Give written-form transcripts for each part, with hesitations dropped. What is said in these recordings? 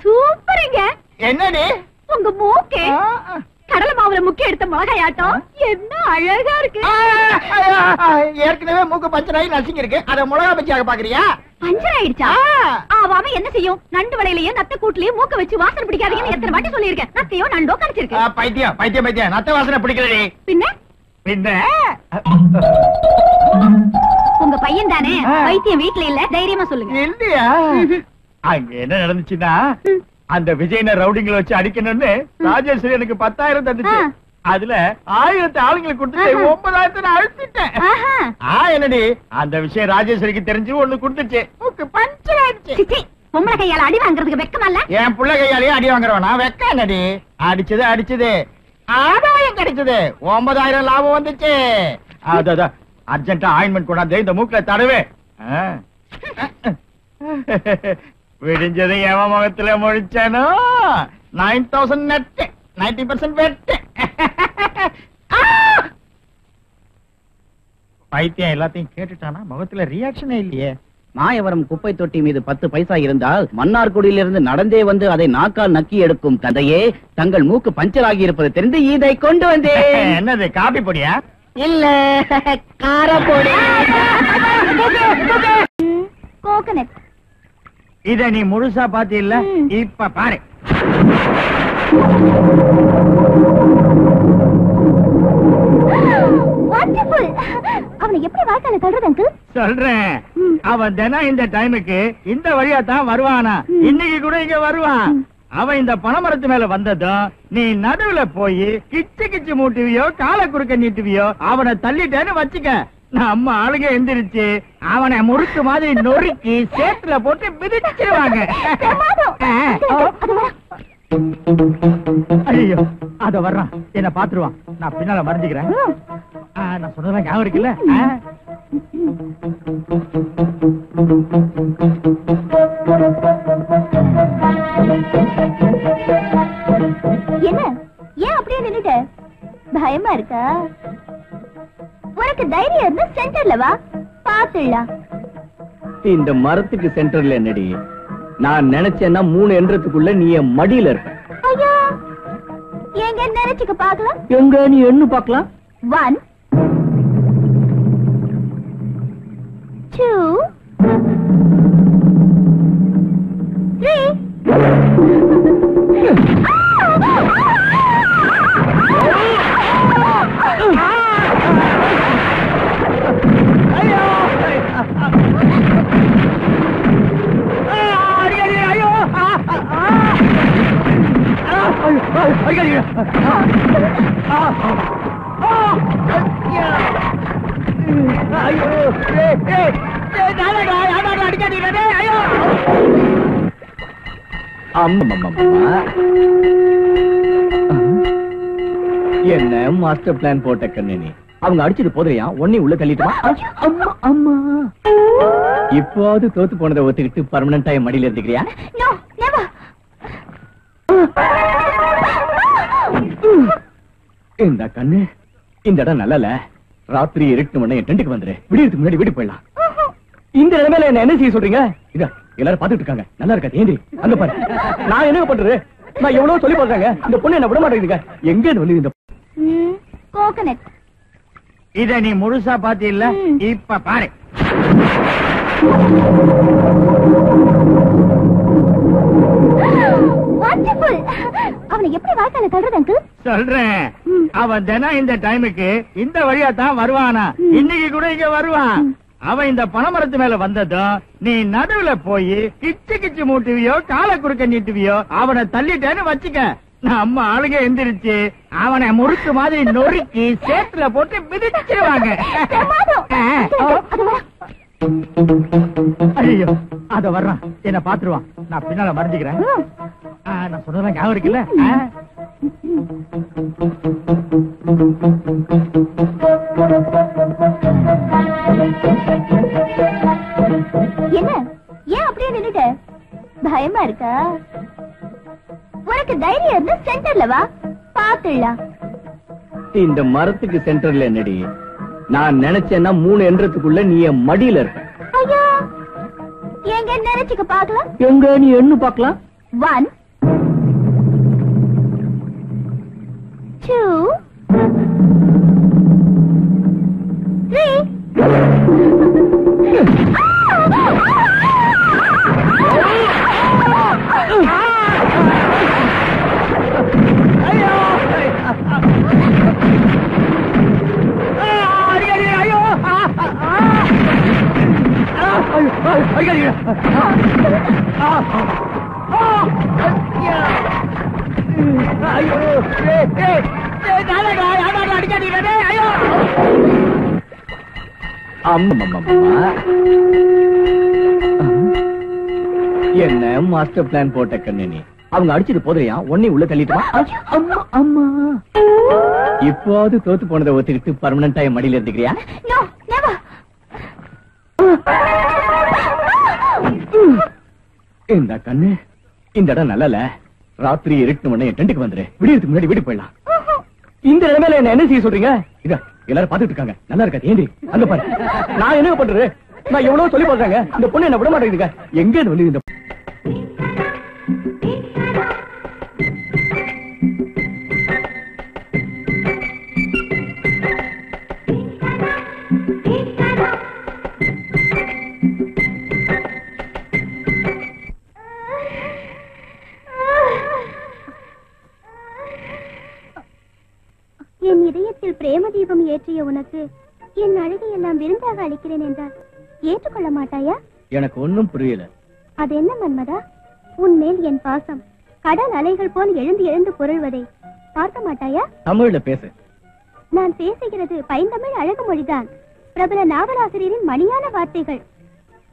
சூப்பருங்க. என்னடி உங்க மூக்கு கடலை மாவுல முக்கிய எடுத்த மிளகாயாட்டம் என்ன அழகா இருக்கு. ஏற்கனவே மூக்கு பஞ்சராயி நசிங்க இருக்கு. அத மிளகா பச்சியாக பாக்குறியா? பஞ்சர் ஆயிடுச்சா? அவ என்ன செய்யும்? நண்டு வலையிலயே நத்த கூட்டுலயே மூக்க வச்சு வாசனை பிடிக்காதீங்கன்னு எத்தனை வாட்டி சொல்லியிருக்கேன். நத்தையோ நண்டோ கடிச்சிருக்கு. பைத்தியம் பைத்தியம் பைத்தியம். நத்த வாசனை பிடிக்கலடி. பின்ன உங்க பையன் தானே? பைத்தியம் வீட்டுல இல்ல, தைரியமா சொல்லுங்க. இல்லையா? அங்க என்ன நடந்துச்சுன்னா, அந்த விஜயன ரவுடிங்களை வச்சு அடிக்கணும்னு ராஜேஸ்வரி எனக்கு 10,000 தந்துச்சு. அதுல 1000 ஆளுங்களுக்கு கொடுத்துட்டு 9,000 அழுத்திட்டேன். என்னடி அந்த விஷயம் ராஜேஸ்வரிக்கு தெரிஞ்சு ஒண்ணு கொடுத்துச்சு. பஞ்சர் ஆயிடுச்சு. பொம்பளை கையால அடி வாங்குறதுக்கு வெக்கமா இல்ல? என் புள்ள கையாலேயே அடி வாங்குறவனா? வெக்க என்னடி? அடிச்சது ஆதாயம் கிடைச்சது. 9,000 லாபம் வந்துச்சு. அதான் அர்ஜென்டா ஆயின்மெண்ட் கொண்டாந்து இந்த மூக்குல தடவே. விடிஞ்சது எவன் முகத்துல முடிச்சானோ 9,000 நெட் 90% வெட்டு. பைத்தியம் எல்லாத்தையும் கேட்டுட்டானா? முகத்துல ரியாக்ஷனே இல்லையே. மாயவரம் குப்பை தொட்டி மீது 10 பைசா இருந்தால் மன்னார்குடியிலிருந்து நடந்தே வந்து அதை நாக்கால் நக்கி எடுக்கும் தந்தையே, தங்கள் மூக்கு பஞ்சர் ஆகி இருப்பது தெரிந்து இதை கொண்டு வந்தேன். என்னது காபி பொடியா? இல்ல, காரப்பொடி. கோகனட். இத நீ முழுசா பாத்தி இல்ல? இப்ப பாரு. அவனை எப்படி வாழ்க்கையில தள்ளுறது அங்கிள்? சொல்றேன். அவன் தினம் இந்த டைமுக்கு இந்த வழியா தான் வருவானா? இன்னைக்கு கூட இங்க வருவான். அவன் இந்த பனைமரத்து மேல வந்ததும் நீ நடுவுல போய் கிச்சு கிச்சு மூட்டுவியோ காலை குறுக்க நீட்டுவியோ அவனை தள்ளிட்டேன்னு வச்சுக்க, நம்ம ஆளுங்க எந்திரிச்சு அவனை முறுக்கு மாதிரி நொறுக்கி சேத்துல போட்டு மிதிச்சிருவாங்க. ஐயோ அத வர்றான், என்ன பாத்துருவான். நான் பின்னால மறைஞ்சுக்கிறேன். நான் சொன்னதெல்லாம் ஞாபகம் இருக்குல்ல? என்ன ஏன் அப்படியே நின்னுட்ட? பயமா இருக்கா? உனக்கு தைரியம் இருந்தா சென்டர்ல வா, பாத்துடலாம். இந்த மரத்துக்கு சென்டர்ல என்னடி? நான் நினைச்சேன்னா 3 என்றதுக்குள்ள நீ என் மடியில இருப்ப. ஐயா எங்க நினைச்சுக்க பாக்கலாம். எங்க நீ எண்ணு பாக்கலாம். 1 2 3 என்ன மாஸ்டர் பிளான் போட்ட கண்ணனி? அவங்க அடிச்சது போதையா ஒன்னே உள்ள தள்ளிட்டுமா? அம்மா அம்மா இப்போது தோத்து போனதை ஒத்துக்கிட்டு பர்மனண்டா என் மடியில இருந்துக்கிறியா? இந்த கண்ணு இந்த இடம் நல்லல. ராத்திரி இருட்டு மணி டென்ட்டுக்கு வந்துரு. விடியறதுக்கு முன்னாடி வீட்டுக்கு போயிடலாம். இந்த நிலைமையில என்ன செய்ய சொல்றீங்க? இத எல்லாரும் பாத்துட்டு இருக்காங்க. நல்லா இருக்கா? ஏந்தி அங்க பாரு. நான் என்ன பண்றது? நான் எவ்வளவு சொல்லி போடுறாங்க. இந்த பொண்ணு என்ன விட மாட்டேங்குதுங்க. எங்க வந்து இந்த கோகனட். இத நீ முழுசா பாத்தி இல்ல? இப்ப பாரு. அவனை எப்படி வாழ்க்கையில தள்ளுறது அங்கிள்? சொல்றேன். அவன் தினம் இந்த டைமுக்கு இந்த வழியா தான் வருவானா? இன்னைக்கு கூட இங்க வருவான். அவன் இந்த பனைமரத்து மேல வந்ததும் நீ நடுவுல போய் கிச்சு கிச்சு மூட்டுவியோ காலை குறுக்க நீட்டுவியோ அவனை தள்ளிட்டேன்னு வச்சுக்க, நம்ம ஆளுங்க எந்திரிச்சு அவனை முறுக்கு மாதிரி நொறுக்கி சேத்துல போட்டு மிதிச்சிருவாங்க. ஐயோ அத வர்றான், என்ன பாத்துருவான். நான் பின்னால மறைஞ்சுக்கிறேன். நான் சொன்னதெல்லாம் ஞாபகம் இருக்குல்ல? என்ன ஏன் அப்படியே நின்னுட்ட? பயமா இருக்கா? உனக்கு தைரியம் இருந்தா சென்டர்ல வா, பாத்துடலாம். இந்த மரத்துக்கு சென்டர்ல என்னடி? நான் நினைச்சேன்னா 3 என்றதுக்குள்ள நீ என் மடியில இருப்ப. ஐயா எங்க நினைச்சுக்க பாக்கலாம். எங்க நீ எண்ணு பாக்கலாம். 1 2 என்ன மாஸ்டர் பிளான் போட்ட கண்ணு நீ? அவங்க அடிச்சது போதையா உன்னை உள்ள தள்ளிட்டுமா? அம்மா இப்போது தோத்து போனதை ஒத்துக்கிட்டு பர்மனண்டா என் மடியில இருந்துக்கிறியா? இந்த கண்ணு இந்த இடம் நல்லல. ராத்திரி இருட்டு மணி டென்ட்டுக்கு வந்துரு. விடியறதுக்கு முன்னாடி வீட்டுக்கு போயிடலாம். இந்த நிலைமையில என்ன செய்ய சொல்றீங்க? இத எல்லாரும் பாத்துட்டு இருக்காங்க. நல்லா இருக்காது ஏண்டி? அங்க பாரு. நான் என்ன பண்றது? நான் எவ்வளவு சொல்லி போடுறாங்க. இந்த பொண்ணு என்ன விட மாட்டேங்குதுங்க. எங்க வந்து இந்த என் இதயத்தில் பிரேம தீபம் ஏற்றிய உனக்கு என் அழகை எல்லாம் விருந்தாக அளிக்கிறேன் என்றால் ஏற்றுக்கொள்ள மாட்டாயா? எனக்கு ஒன்னும் புரியல. அது என்ன மன்மதா? உன்மேல் என் பாசம் கடல் அலைகள் போல் எழுந்து எழுந்து பொருள்வதை பார்க்க மாட்டாயா? தமிழ்ல பேசு. நான் பேசுகிறது பைந்தமிழ் அழகு மொழிதான். பிரபல நாவலாசிரியரின் மணியான வார்த்தைகள்.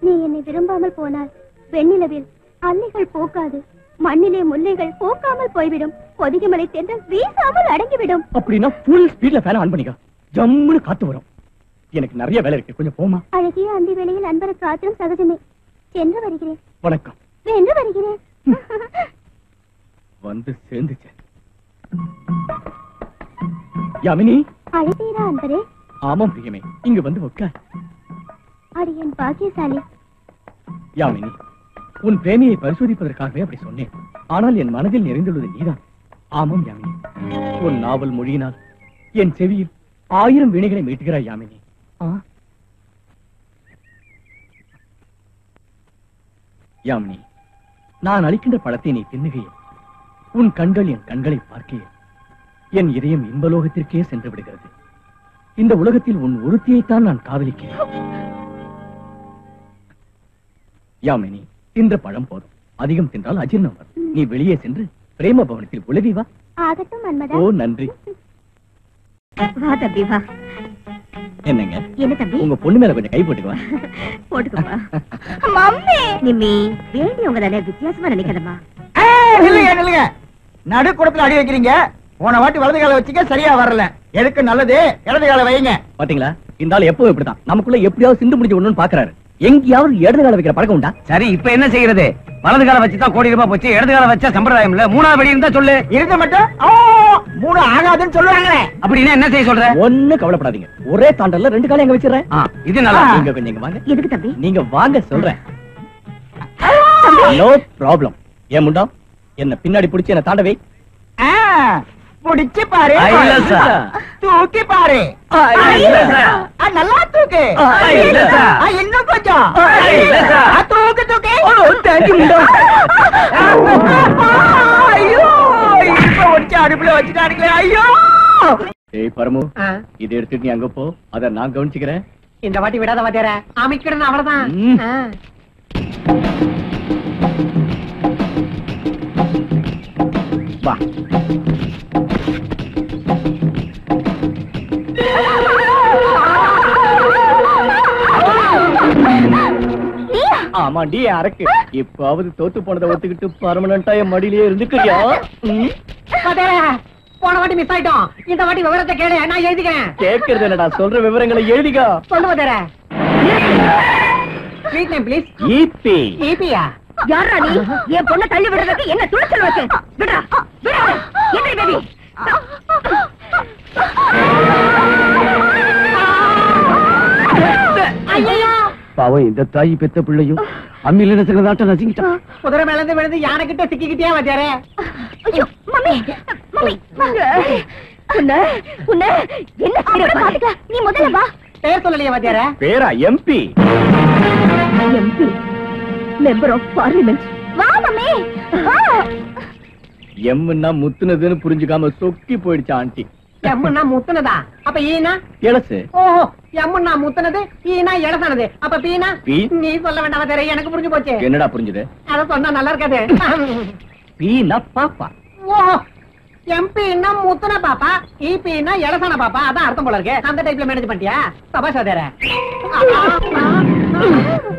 நீ என்னை விரும்பாமல் போனால் வெண்ணிலவில் அல்லைகள் போக்காது, மண்ணிலே முல்லைகள் போக்காமல் போய்விடும், பொதிகை மலை தென்றல் வீசாமல் அடங்கிவிடும். அப்படின்னா ஃபுல் ஸ்பீட்ல ஃபேன் ஆன் பண்ணிக்க. ஜம்முன்னு காத்து வரும். எனக்கு நிறைய வேலை இருக்கு, கொஞ்சம் போமா. அழகிய அந்த வேளையில் அன்பருக்கு ஆத்திரம் சகஜமே. சென்று வருகிறேன். வணக்கம். வென்று வருகிறேன். வந்து சேர்ந்துச்சு. யாமினி அழைத்தீரா அன்பரே? ஆமாம் பிரியமே, இங்க வந்து உட்கார். அடியன் பாக்கியசாலி. யாமினி, உன் பிரேமியை பரிசோதிப்பதற்காகவே அப்படி சொன்னேன். ஆனால் என் மனதில் நிறைந்துள்ளது நீதான். ஆமாம் யாமினி, உன் நாவல் மொழியினால் என் செவியில் 1000 வீணைகளை மீட்டுகிறாய் யாமினி. யாமினி, நான் அளிக்கின்ற பழத்தை நீ தின்னுகையில் உன் கண்கள் என் கண்களை பார்க்கையில் என் இதயம் இன்பலோகத்திற்கே சென்று விடுகிறது. இந்த உலகத்தில் உன் ஒருத்தியைத்தான் நான் காதலிக்கிறேன். யாமினி, தின்ற பழம் போதும், அதிகம் தின்றால் அஜீர்ணம் வரும். நீ வெளியே சென்று பிரேம பவனத்தில் உலவி வா. ஆகட்டும் மன்மதா. ஓ நன்றி. வா தம்பி வா. என்னங்க? என்ன தம்பி? உங்க பொண்ணு மேல கொஞ்சம் கை போட்டுக்குவா. போட்டுக்கோப்பா. மம்மி நிம்மி வேண்டியவங்க தானே, வித்தியாசமா நினைக்காதம்மா. நில்லுங்க. நடு குடத்துல அடி வைக்கிறீங்க. போன வாட்டி வலது கால வச்சுக்க, சரியா வரல. எதுக்கு நல்லது இடது கால வைங்க. பாத்தீங்களா, இந்த ஆள் எப்பவும் இப்படிதான். நமக்குள்ள எப்படியாவது சிந்து முடிஞ்சு ஒண்ணுன்னு பாக்குறாரு. எங்கேயாவது இடது கால வைக்கிற பழக்கம் உண்டா? சரி, இப்ப என்ன செய்யறது? வலது கால வச்சுதான் கோடி ரூபாய் போச்சு, இடது கால வச்சா சம்பிரதாயம் இல்ல. 3வது படி இருந்தா சொல்லு. இருந்த மட்டும் 3 ஆகாதுன்னு சொல்லுவாங்களே. அப்படின்னா என்ன செய்ய சொல்ற? ஒண்ணு கவலைப்படாதீங்க, ஒரே தாண்டல்ல 2 காலம் எங்க வச்சிடறேன். இது நல்லா. நீங்க கொஞ்சம் இங்க வாங்க. எதுக்கு தம்பி? நீங்க வாங்க சொல்றேன். No problem. ஏன் முண்டா, என்ன பின்னாடி பிடிச்சு என்ன தாண்டவே. புடிச்சு பாரு, தூக்கி பாரு. நல்லா தூக்கு. இன்னும் கொஞ்சம் தூக்கு தூக்கு. ஐயோ, இப்ப ஒடிச்சு அடுப்புல வச்சுட்டானுங்களே. ஐயோ. ஏய் பரமு, இதை எடுத்துட்டு நீ அங்க போ, அத நான் கவனிச்சுக்கிறேன். இந்த வாட்டி விடாத வாத்தியார, அமைக்கிறேன் அவ்வளவுதான். வா. ஆமாண்டி அரக்கு, இப்பாவது தோத்து போனதை ஒத்துக்கிட்டு பர்மனண்டா என் மடியிலேயே இருந்துக்கிறியா? போன வாட்டி மிஸ் ஆயிட்டோம், இந்த வாட்டி விவரத்தை கேளு, நான் எழுதிக்கிறேன். கேட்கறது என்னடா, சொல்ற விவரங்களை எழுதிக்கோ. சொல்லு வாத்தியார. Sweet name please. ஈபி. ஈபியா? யாரா நீ? என் பொண்ணை தள்ளி விடுறதுக்கு என்ன துணிச்சல் வச்சு? விடுறா விடுறா. என்ன பேபி? பாவம் இந்த தாய் பெத்த பிள்ளையும் அம்மியில நசுக்கிறதாட்டம் நசுங்கிட்டான். குதிரை மேல இருந்து விழுந்து யானை கிட்ட சிக்கிக்கிட்டே வாத்தியாரே. ஐயோ மம்மி மம்மி உன்னை உன்னை என்ன செய்யற? நீ முதல்ல வா. பேர் சொல்லலையே வாத்தியாரே. பேரா? MP. MP member of parliament. வா மம்மி வா. எம்னா முத்துனதுன்னு புரிஞ்சுக்காம சொக்கி போயிடுச்சு ஆண்டி. எம்முன்னா முத்துனதா? அப்ப ஈனா? எலசு. ஓஹோ, எம்முன்னா முத்துனது, ஈனா எலசானது. அப்ப பீனா? பீ? நீ சொல்ல வேண்டாம் வாத்தியாரே, எனக்கு புரிஞ்சு போச்சு. என்னடா புரிஞ்சுது? அத சொன்னா நல்லா இருக்காது. பீனா பாப்பா. ஓஹோ, எம்பின்னா முத்துன பாப்பா, ஈபின்னா எலசான பாப்பா. அதான் அர்த்தம் போல இருக்கு. அந்த டைப்ல மேனேஜ் பண்ணிட்டியா? சபாஷ் வாத்தியாரே.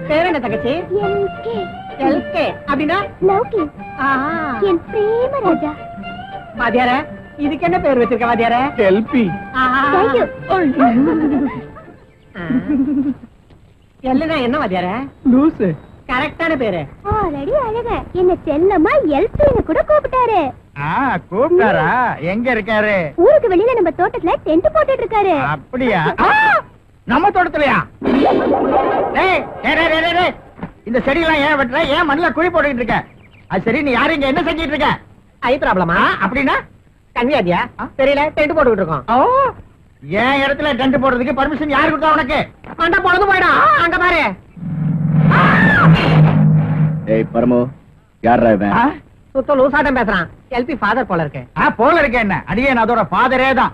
பேர் என்ன தங்கச்சி? எல்கே. எல்கே அப்படின்னா? லவ்கி. என் பிரேம ராஜா. வாத்தியாரே, இதுக்கு என்ன பேர் வச்சிருக்க வாத்தியாரே? எல்பி. எல்லுனா என்ன வாத்தியாரே? லூசு. கரெக்டான பேரு. ஆல்ரெடி அழக என்ன செல்லமா எல்பின்னு கூட கூப்பிட்டாரு. கூப்பிட்டாரா? எங்க இருக்காரு? ஊருக்கு வெளியில நம்ம தோட்டத்துல டென்ட் போட்டுட்டு இருக்காரு. அப்படியா? நம்ம தோட்டத்திலயா? டேய், டேய், டேய், டேய், டேய். இந்த செடியெல்லாம் ஏன் வெட்டுற? ஏன் மண்ணில குழி போட்டுக்கிட்டு இருக்க? அது சரி, நீ யாரு இங்க என்ன செஞ்சிட்டு இருக்க? ஐ ப்ராப்ளமா? அப்படின்னா கன்னியாதியா? தெரியல, டென்ட் போட்டுக்கிட்டு இருக்கோம். என் இடத்துல டென்ட் போடுறதுக்கு பர்மிஷன் யாரு கொடுத்தா உனக்கு? மண்ட பொழுது போயிடும். அங்க பாரு. ஏய் பரமோ, யாரா இவன்? சுத்த லூசாட்டம் பேசுறான். எல்பி ஃபாதர் போல இருக்கு. போல இருக்க என்ன? அடியே நான் அதோட ஃபாதரே தான்.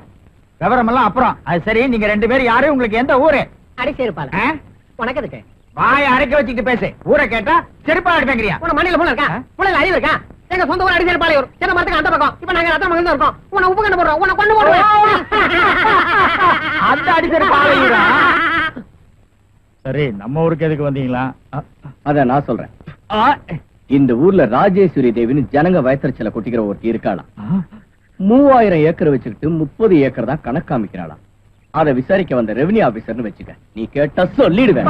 விவரம் எல்லாம் அப்புறம். அது சரி, நீங்க ரெண்டு பேரும் யாரு? உங்களுக்கு எந்த ஊரு? அடிச்சேருப்பால. உனக்கு எதுக்கு? வாய அரைக்க வச்சுக்கிட்டு பேசு. ஊரை கேட்டா செருப்பா அடிப்பேங்கிறியா? உன மண்ணில மூளை இருக்கா? மூளையில அறிவு இருக்கா? எங்க சொந்த ஊர் அடிச்சேருப்பாளையூர். சின்ன மரத்துக்கு அந்த பக்கம். இப்ப நாங்க ரத்தம் மகிழ்ந்து இருக்கோம். உன உப்பு கண்டு போடுறோம். உன கொண்டு போடுறோம். அந்த அடிச்செருப்பாளையூரா? சரி, நம்ம ஊருக்கு எதுக்கு வந்தீங்களா? அத நான் சொல்றேன். இந்த ஊர்ல ராஜேஸ்வரி தேவின்னு ஜனங்க வயத்தறிச்சல கொட்டிக்கிற ஒருத்தி இருக்காளாம். 3000 ஏக்கர் வச்சுக்கிட்டு 30 ஏக்கர் தான் கணக்கு காமிக்கிறாளாம். அத விசாரிக்க வந்த ரெவன்யூ ஆபீசர்னு வச்சுக்க. நீ கேட்டா சொல்லிடுவேன்.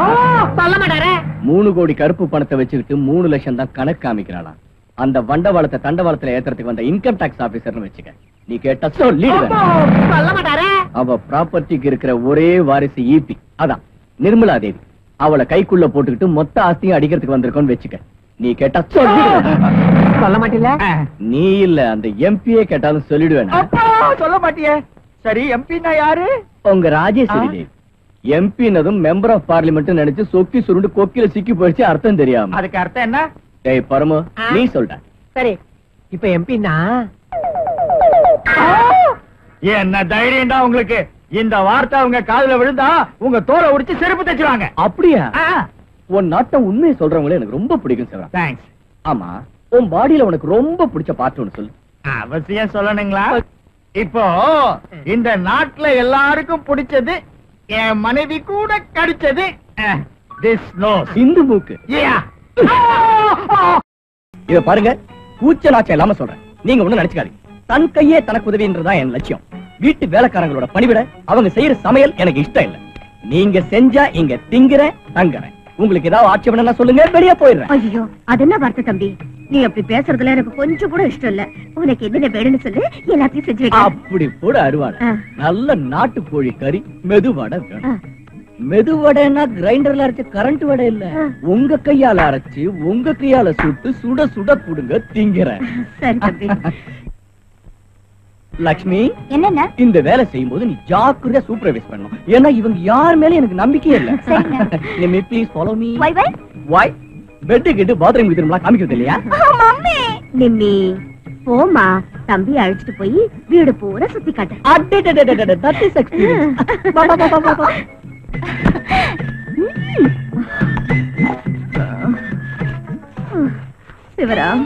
சொல்ல மாட்டாரே. 3 கோடி கருப்பு பணத்தை வச்சுக்கிட்டு 3 லட்சம் தான் கணக்கு காமிக்கிறாளாம். அந்த வண்டவாளத்தை தண்டவாளத்துல ஏத்துறதுக்கு வந்த இன்கம் டாக்ஸ் ஆபீசர்னு வச்சுக்க. நீ கேட்டா சொல்லிடுவேன். சொல்ல மாட்டாரே. அவ ப்ராப்பர்ட்டிக்கு இருக்கிற ஒரே வாரிசு ஈபி, அதான் நிர்மலா தேவி. அவளை கைக்குள்ள போட்டுக்கிட்டு மொத்த ஆஸ்தியும் அடிக்கிறதுக்கு வந்திருக்கோன்னு வச்சுக்க. நீ கேட்டா சொல்லிடுவேன். சொல்ல மாட்டீல? நீ இல்ல, அந்த எம்பியே கேட்டாலும் சொல்லிடுவேன். சொல்ல மாட்டியே. சரி, எம்பினா யாரு? உங்க ராஜேஸ்வரி தேவி. எம்பினதும் மெம்பர் ஆஃப் பார்லிமெண்ட் நினைச்சு சொக்கி சுருண்டு கொக்கில சிக்கி போயிடுச்சு, அர்த்தம் தெரியாம. அதுக்கு அர்த்தம் என்ன? டேய் பரமு, நீ சொல்ற. சரி, இப்ப எம்பின்னா என்ன தைரியம்டா உங்களுக்கு? இந்த வார்த்தை உங்க காதுல விழுந்தா உங்க தோலை உரிச்சு செருப்பு தைச்சுவாங்க. அப்படியா? உன் நாட்டம் உண்மையை சொல்றவங்களே எனக்கு ரொம்ப பிடிக்கும் சார். தேங்க்ஸ். ஆமா, உன் பாடியில உனக்கு ரொம்ப பிடிச்ச பார்ட் ஒன்னு சொல்லு. அவசியம் சொல்லணுங்களா? இப்போ இந்த நாட்டுல எல்லாருக்கும் பிடிச்சது, என் மனைவி கூட கடிச்சது திஸ் நோஸ். சிந்து மூக்கு. இத பாருங்க, கூச்ச நாச்சம் இல்லாம சொல்றேன். நீங்க ஒண்ணு நினைச்சுக்காதீங்க. தன் கையே தனக்கு உதவின்றதான் என் லட்சியம். வீட்டு வேலைக்காரங்களோட பணிவிட, அவங்க செய்யற சமையல் எனக்கு இஷ்டம் இல்ல. நீங்க செஞ்சா இங்க திங்குறேன், தங்குறேன். உங்களுக்கு ஏதாவது ஆட்சேபனை சொல்லுங்க, வெளியே போயிடுறேன். ஐயோ, அது என்ன வார்த்தை தம்பி? நீ அப்படி பேசுறதுல எனக்கு கொஞ்சம் கூட இஷ்டம் இல்ல. உனக்கு என்ன வேணும்னு சொல்லு, எல்லாத்தையும் செஞ்சு வைக்க. அப்படி கூட அருவாடை. நல்ல நாட்டு கோழி கறி மெதுவடை வேணும். மெதுவடைன்னா கிரைண்டர்ல அரைச்ச கரண்ட் வடை இல்ல, உங்க கையால அரைச்சு உங்க கையால சுட்டு சுட சுட கொடுங்க, திங்கிறேன். சரி தம்பி. லக்ஷ்மி, என்னன்னா இந்த வேலை செய்யும் போது நீ ஜாக்கிரதையா சூப்பர்வைஸ் பண்ணணும். ஏன்னா இவங்க யார் மேல எனக்கு நம்பிக்கையே இல்ல. Nimmi please follow me. Why why why bed கிட்ட பாத்ரூம் விதிரம்லாம் காமிக்கிறது இல்லையா? மம்மி நிம்மி போமா, தம்பி அழைச்சிட்டு போய் வீடு பூரா சுத்தி காட்டு. அடடடடடட, that is experience. வா வா வா வா வா. சிவராம்,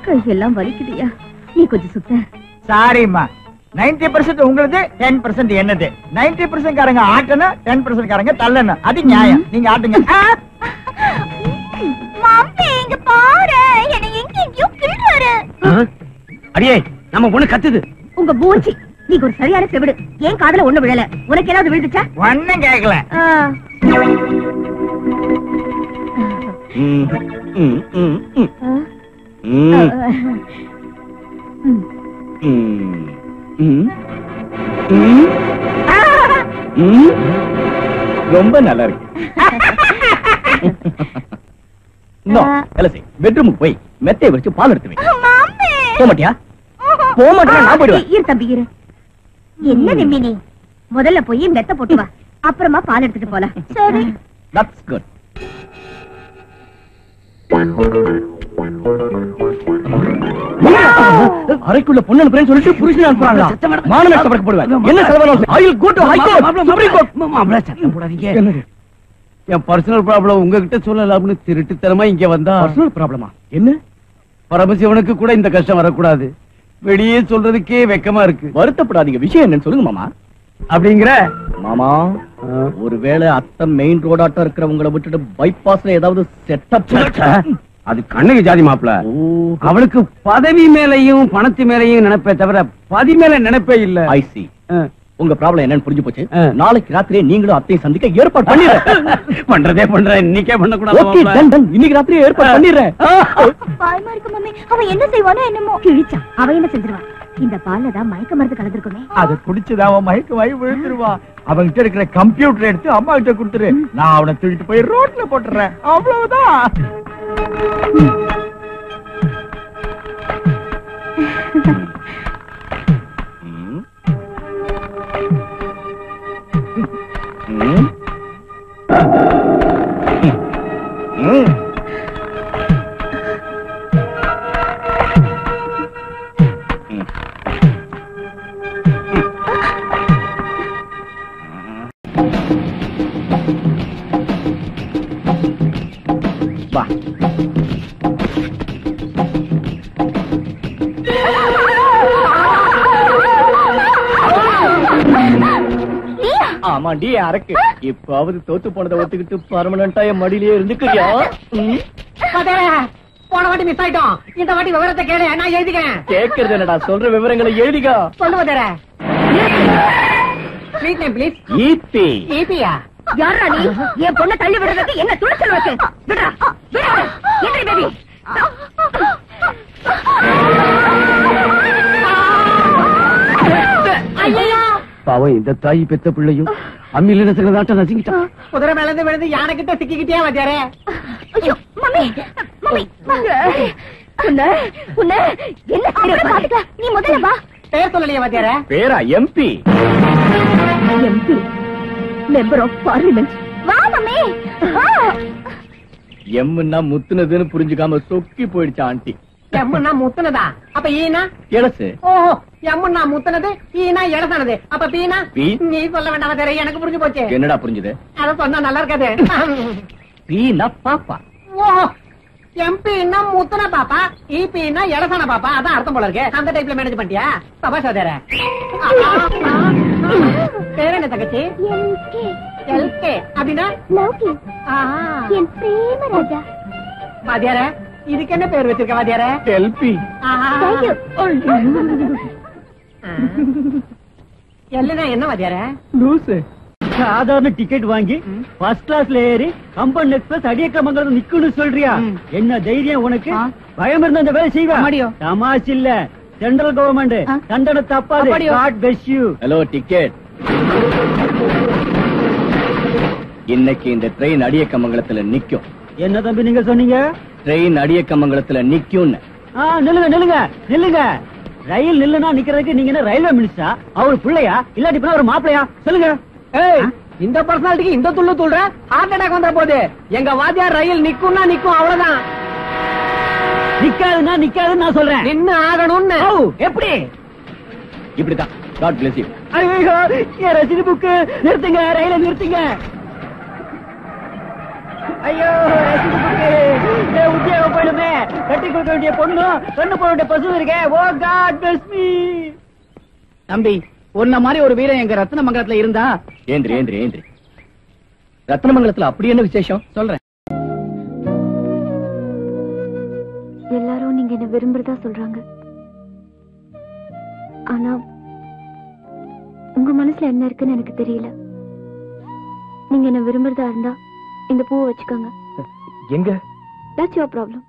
கையெல்லாம் வலிக்குதியா? நீ கொஞ்சம் சுத்த. சாரிம்மா, 90% உங்களுக்கு, 10% என்னது. 90% காரங்க ஆட்டணும், 10% காரங்க தள்ளணும். அது நியாயம். நீங்க ஆட்டுங்க. மம்மி இங்க பாரு, என்ன எங்கேயோ கிள்றாரு. அடியே, நம்ம பொண்ணு கத்துது. உங்க மூஞ்சி, நீங்க ஒரு சரியான செவிடு. ஏன் காதுல ஒண்ணு விழல? உனக்கு ஏதாவது விழுந்துச்சா? ஒண்ணும் கேட்கல. ரொம்ப நல்லா இருக்கு. பெட்ரூமுக்கு போய் மெத்தையை வச்சு பால் எடுத்து வை. மாமே. போக மாட்டியா? போக மாட்டேன், நான் போயிடுவேன். இரு தம்பி இரு. என்ன நிம்மி நீ முதல்ல போய் மெத்த போட்டு வா, அப்புறமா பால் எடுத்துட்டு போலாம். சரி. That's good. அறைக்குள்ள பொண்ணு அனுப்புறேன்னு சொல்லிட்டு புருஷன் அனுப்புறாங்களா? மானம் நஷ்டப்படுவேன். என்ன செலவாகும்? I will go to high court. Supreme court. மாப்பிள்ள சத்தம் போடாதீங்க. என் பர்சனல் ப்ராப்ளம் உங்ககிட்ட சொல்லலாம்னு திருட்டுத்தனமா இங்க வந்தா பர்சனல் ப்ராப்ளமா? என்ன? பரமசிவனுக்கு கூட இந்த கஷ்டம் வரக்கூடாது. வெளியே சொல்றதுக்கே வெக்கமா இருக்கு. வருத்தப்படாதீங்க, விஷயம் என்னன்னு சொல்லுங்க மாமா. அப்படிங்கிற மாமா, ஒருவேளை அத்தை மெயின் ரோடாட்டம் இருக்கிறவங்களை விட்டுட்டு பைபாஸ்ல ஏதாவது செட்டப். அது கண்ணுக்கு ஜாதி மாப்பிள. அவளுக்கு பதவி மேலையும் பணத்து மேலையும் நினைப்பே தவிர பதி மேல நினைப்பே இல்ல. ஐ சி. உங்க ப்ராப்ளம் என்னன்னு புரிஞ்சு போச்சு. நாளைக்கு ராத்திரியே நீங்களும் அத்தையும் சந்திக்க ஏற்பாடு பண்ணிடுறேன். பண்றேன், இன்னைக்கே பண்ண கூடாது. Okay, done done. இன்னைக்கு ராத்திரியே ஏற்பாடு பண்ணிடுறேன். பாயமா இருக்கு மம்மி. அவன் என்ன செய்வானோ என்னமோ. கிழிச்சா அவன் என்ன செஞ்சிருவான்? இந்த பால்ல தான் மயக்க மருந்து கலந்துருக்குமே. அதை குடிச்சுதான் அவன் மயக்கமாயி விழுந்துருவான். அவன்கிட்ட இருக்கிற கம்ப்யூட்டர் எடுத்து அம்மா கிட்ட கொடுத்துரு. நான் அவனை தூக்கிட்டு போய் ரோட்ல போட்டுறேன். அவ்வளவுதான். ஆமாண்டி அரக்கு. இப்பாவது தோத்து போனதை ஒத்துக்கிட்டு பர்மனண்டா என் மடியிலே இருந்துக்கிறியா? போன வாட்டி மிஸ் ஆயிட்டோம். இந்த வாட்டி விவரத்தை கேளு, நான் எழுதிக்கிறேன். கேக்குறது என்னடா, சொல்ற விவரங்களை எழுதிக்கோ. சொல்லுவதே. Sweet name please. ஈபி. ஈபியா? யாரா நீ? என் பொண்ணை தள்ளி விடுறதுக்கு என்ன துணிச்சல் வச்சு? விடுறா விடுறா. எந்திரி பேபி. ஐயோ, பாவம் இந்த தாய் பெத்த பிள்ளையும் அம்மியில நசுக்கிறதாட்டம் நசுங்கிட்டான். குதிரை மேல இருந்து விழுந்து யானை கிட்ட சிக்கிக்கிட்டே வாத்தியாரே. ஐயோ மம்மி மம்மி. உன்னை உன்னை என்ன செய்யற? நீ முதல்ல வா. பேர் சொல்லலையே வாத்தியாரே. பேரா? MP. MP member of parliament. வா மம்மி. எம்னா முத்துனதுன்னு புரிஞ்சுக்காம சொக்கி போயிடுச்சு ஆண்டி. எம்முன்னா முத்துனதா? அப்ப ஈனா? எலசு. ஓஹோ, எம்முன்னா முத்துனது, ஈனா எலசானது. அப்ப பீனா? பீ. நீ சொல்ல வேண்டாம் வாத்தியாரே, எனக்கு புரிஞ்சு போச்சு. என்னடா புரிஞ்சுது? அத சொன்னா நல்லா இருக்காது. பீனா பாப்பா. ஓஹோ, எம்பின்னா முத்துன பாப்பா, ஈபின்னா எலசான பாப்பா. அதான் அர்த்தம் போல இருக்கு. அந்த டைப்ல மேனேஜ் பண்ணிட்டியா? சபாஷ் வாத்தியாரே. பேர் என்ன தங்கச்சி? எல்கே. எல்கே அப்படின்னா? லவ்கி. என் பிரேம ராஜா. வாத்தியாரே, இதுக்கு என்ன பேர் வச்சிருக்க வாத்தியாரே? எல்பி. எல்லுனா என்ன வாத்தியாரே? லூசு. சாதாரண டிக்கெட் வாங்கி ஃபர்ஸ்ட் கிளாஸ்ல ஏறி கம்பன் எக்ஸ்பிரஸ் அடியக்கமங்கலம் நிக்கணும்னு சொல்றியா? என்ன தைரியம் உனக்கு? பயம் இருந்தா இந்த வேலை செய்வா? தமாஷ் இல்ல, சென்ட்ரல் கவர்மெண்ட் தண்டனை தப்பாது. God bless you. Hello ticket. இன்னைக்கு இந்த ட்ரெயின் அடியக்கமங்கலத்துல நிக்கும். என்ன தம்பி நீங்க சொன்னீங்க? ட்ரெயின் அடியக்கமங்கலத்துல நிக்கும். நில்லுங்க நில்லுங்க நில்லுங்க. ரயில் நில்லுனா நிக்கிறதுக்கு நீங்க என்ன ரயில்வே மினிஸ்டரா? அவரு பிள்ளையா இல்லாட்டி ஒரு மாப்பிளையா? சொல்லுங்க. இந்த பர்சனாலிட்டிக்கு இந்த துள்ளு துள்ற? ஹார்ட் அட்டாக் வந்துற போது. எங்க வாத்தியார் ரயில் நிக்கும்னா நிக்கும், அவ்வளவுதான். நிக்காதுன்னா நிக்காதுன்னு நான் சொல்றேன். நின்னு ஆகணும்னு. எப்படி? இப்படிதான். God bless you. ஐயோ, என் ரசீது புக்கு நிறுத்துங்க, ரயில நிறுத்துங்க. ஐயோ, ரசீது புக்கு உத்தியோகம் போயிடுமே. கட்டி கொடுக்க வேண்டிய பொண்ணு, கண்ணு போட வேண்டிய பசு இருக்கே. ஓ காட் பிளஸ் மீ. தம்பி, உன்ன மாதிரி ஒரு வீரன் எங்க ரத்னமங்கலத்துல இருந்தா. ஏந்திரி ஏந்திரி ஏந்திரி. ரத்னமங்கலத்துல அப்படி என்ன விசேஷம்? சொல்றேன். எல்லாரும் நீங்க என்ன விரும்புறதா சொல்றாங்க. ஆனா உங்க மனசுல என்ன இருக்குன்னு எனக்கு தெரியல. நீங்க என்ன விரும்புறதா இருந்தா இந்த பூவை வச்சுக்கோங்க. எங்க? That's your problem.